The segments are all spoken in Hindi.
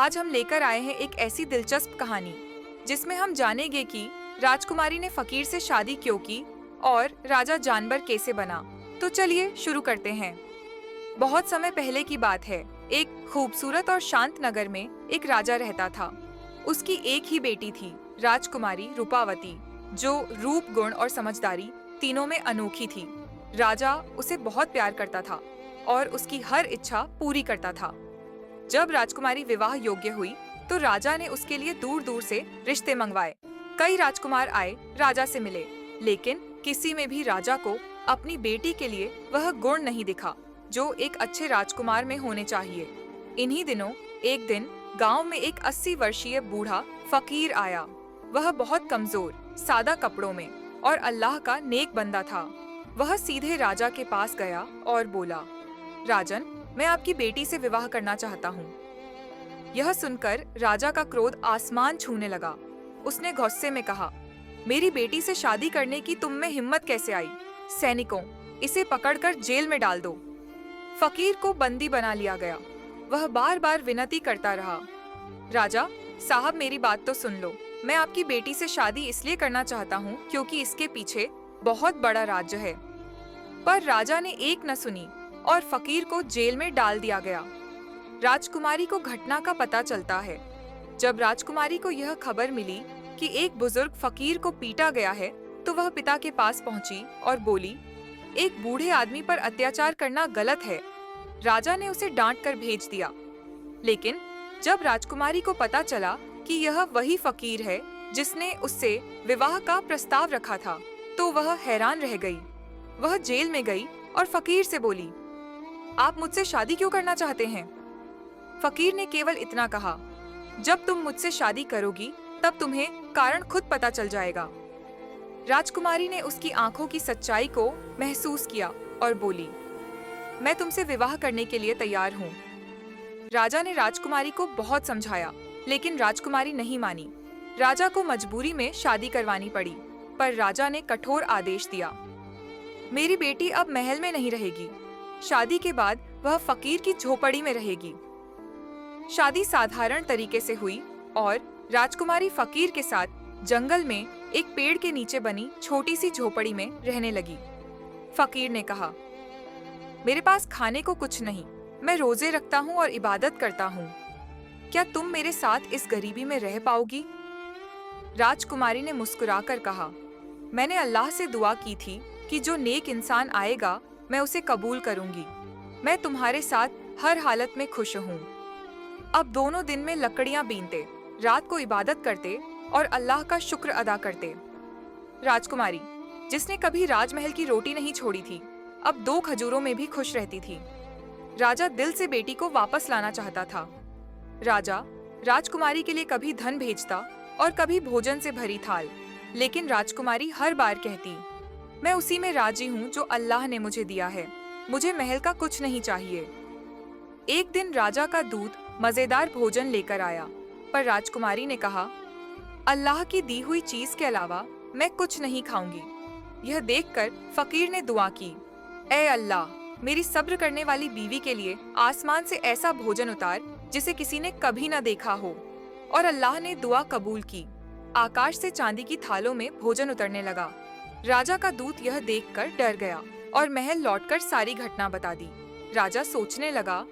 आज हम लेकर आए हैं एक ऐसी दिलचस्प कहानी जिसमें हम जानेंगे कि राजकुमारी ने फकीर से शादी क्यों की और राजा जानवर कैसे बना। तो चलिए शुरू करते हैं। बहुत समय पहले की बात है। एक खूबसूरत और शांत नगर में एक राजा रहता था। उसकी एक ही बेटी थी, राजकुमारी रूपावती, जो रूप, गुण और समझदारी तीनों में अनोखी थी। राजा उसे बहुत प्यार करता था और उसकी हर इच्छा पूरी करता था। जब राजकुमारी विवाह योग्य हुई तो राजा ने उसके लिए दूर दूर से रिश्ते मंगवाए। कई राजकुमार आए, राजा से मिले, लेकिन किसी में भी राजा को अपनी बेटी के लिए वह गुण नहीं दिखा जो एक अच्छे राजकुमार में होने चाहिए। इन्हीं दिनों एक दिन गांव में एक 80 वर्षीय बूढ़ा फकीर आया। वह बहुत कमजोर, सादा कपड़ों में और अल्लाह का नेक बंदा था। वह सीधे राजा के पास गया और बोला, राजन, मैं आपकी बेटी से विवाह करना चाहता हूँ। यह सुनकर राजा का क्रोध आसमान छूने लगा। उसने गुस्से में कहा, मेरी बेटी से शादी करने की तुम में हिम्मत कैसे आई? सैनिकों, इसे पकड़कर जेल में डाल दो। फकीर को बंदी बना लिया गया। वह बार बार विनती करता रहा, राजा साहब, मेरी बात तो सुन लो। मैं आपकी बेटी से शादी इसलिए करना चाहता हूँ क्योंकि इसके पीछे बहुत बड़ा राज्य है। पर राजा ने एक न सुनी और फकीर को जेल में डाल दिया गया। राजकुमारी को घटना का पता चलता है। जब राजकुमारी को यह खबर मिली कि एक बुजुर्ग फकीर को पीटा गया है, तो वह पिता के पास पहुंची और बोली, एक बूढ़े आदमी पर अत्याचार करना गलत है। राजा ने उसे डांट कर भेज दिया। लेकिन जब राजकुमारी को पता चला कि यह वही फकीर है जिसने उससे विवाह का प्रस्ताव रखा था, तो वह हैरान रह गई। वह जेल में गई और फकीर से बोली, आप मुझसे शादी क्यों करना चाहते हैं? फकीर ने केवल इतना कहा, जब तुम मुझसे शादी करोगी तब तुम्हें कारण खुद पता चल जाएगा। राजकुमारी ने उसकी आंखों की सच्चाई को महसूस किया और बोली, मैं तुमसे विवाह करने के लिए तैयार हूँ। राजा ने राजकुमारी को बहुत समझाया, लेकिन राजकुमारी नहीं मानी। राजा को मजबूरी में शादी करवानी पड़ी, पर राजा ने कठोर आदेश दिया, मेरी बेटी अब महल में नहीं रहेगी। शादी के बाद वह फकीर की झोपड़ी में रहेगी। शादी साधारण तरीके से हुई और राजकुमारी फकीर के साथ जंगल में एक पेड़ के नीचे बनी छोटी सी झोपड़ी में रहने लगी। फकीर ने कहा, मेरे पास खाने को कुछ नहीं, मैं रोजे रखता हूँ और इबादत करता हूँ। क्या तुम मेरे साथ इस गरीबी में रह पाओगी? राजकुमारी ने मुस्कुराकर कहा, मैंने अल्लाह से दुआ की थी कि जो नेक इंसान आएगा मैं उसे कबूल करूंगी। मैं तुम्हारे साथ हर हालत में खुश हूँ। अब दोनों दिन में लकड़ियां बीनते, रात को इबादत करते और अल्लाह का शुक्र अदा करते। राजकुमारी, जिसने कभी राजमहल की रोटी नहीं छोड़ी थी, अब 2 खजूरों में भी खुश रहती थी। राजा दिल से बेटी को वापस लाना चाहता था। राजा राजकुमारी के लिए कभी धन भेजता और कभी भोजन से भरी थाल, लेकिन राजकुमारी हर बार कहती, मैं उसी में राजी हूँ जो अल्लाह ने मुझे दिया है। मुझे महल का कुछ नहीं चाहिए। एक दिन राजा का दूत मजेदार भोजन लेकर आया, पर राजकुमारी ने कहा, अल्लाह की दी हुई चीज के अलावा मैं कुछ नहीं खाऊंगी। यह देखकर फकीर ने दुआ की, ऐ अल्लाह, मेरी सब्र करने वाली बीवी के लिए आसमान से ऐसा भोजन उतार जिसे किसी ने कभी न देखा हो। और अल्लाह ने दुआ कबूल की। आकाश से चांदी की थालों में भोजन उतरने लगा। राजा का दूत यह देखकर डर गया और महल लौटकर सारी घटना बता दी। राजा सोचने लगा,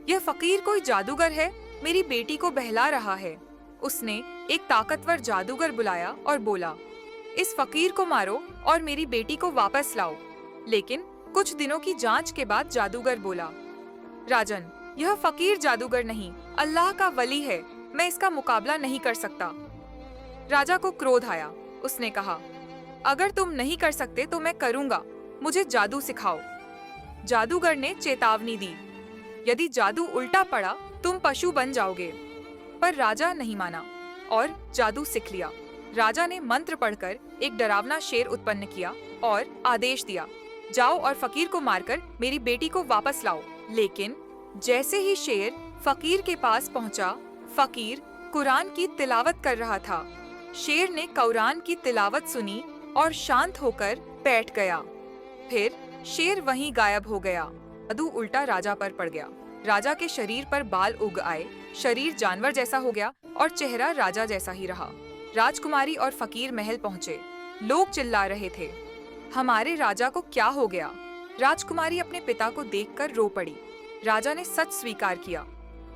यह फकीर कोई जादूगर है, मेरी बेटी को बहला रहा है। उसने एक ताकतवर जादूगर बुलाया और बोला, इस फकीर को मारो और मेरी बेटी को वापस लाओ। लेकिन कुछ दिनों की जांच के बाद जादूगर बोला, राजन, यह फकीर जादूगर नहीं, अल्लाह का वली है। मैं इसका मुकाबला नहीं कर सकता। राजा को क्रोध आया। उसने कहा, अगर तुम नहीं कर सकते तो मैं करूंगा, मुझे जादू सिखाओ। जादूगर ने चेतावनी दी, यदि जादू उल्टा पड़ा तुम पशु बन जाओगे। पर राजा नहीं माना और जादू सीख लिया। राजा ने मंत्र पढ़कर एक डरावना शेर उत्पन्न किया और आदेश दिया, जाओ और फकीर को मारकर मेरी बेटी को वापस लाओ। लेकिन जैसे ही शेर फकीर के पास पहुंचा, फकीर कुरान की तिलावत कर रहा था। शेर ने कुरान की तिलावत सुनी और शांत होकर बैठ गया। फिर शेर वहीं गायब हो गया। जादू उल्टा राजा पर पड़ गया। राजा के शरीर पर बाल उग आए, शरीर जानवर जैसा हो गया और चेहरा राजा जैसा ही रहा। राजकुमारी और फकीर महल पहुंचे। लोग चिल्ला रहे थे, हमारे राजा को क्या हो गया? राजकुमारी अपने पिता को देखकर रो पड़ी। राजा ने सच स्वीकार किया,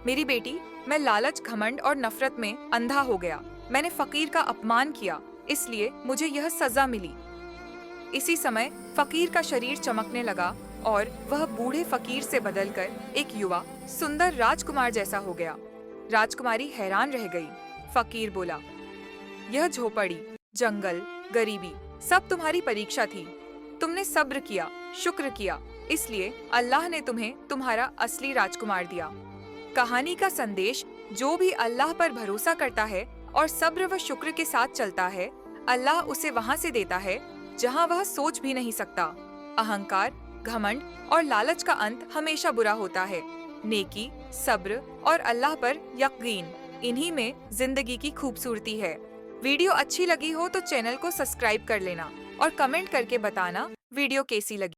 मेरी बेटी, मैं लालच, घमंड और नफरत में अंधा हो गया। मैंने फकीर का अपमान किया, इसलिए मुझे यह सजा मिली। इसी समय फकीर का शरीर चमकने लगा और वह बूढ़े फकीर से बदलकर एक युवा सुंदर राजकुमार जैसा हो गया। राजकुमारी हैरान रह गई। फकीर बोला, यह झोपड़ी, जंगल, गरीबी सब तुम्हारी परीक्षा थी। तुमने सब्र किया, शुक्र किया, इसलिए अल्लाह ने तुम्हें तुम्हारा असली राजकुमार दिया। कहानी का संदेश, जो भी अल्लाह पर भरोसा करता है और सब्र व शुक्र के साथ चलता है, अल्लाह उसे वहां से देता है जहां वह सोच भी नहीं सकता। अहंकार, घमंड और लालच का अंत हमेशा बुरा होता है। नेकी, सब्र और अल्लाह पर यकीन, इन्हीं में जिंदगी की खूबसूरती है। वीडियो अच्छी लगी हो तो चैनल को सब्सक्राइब कर लेना और कमेंट करके बताना वीडियो कैसी लगी।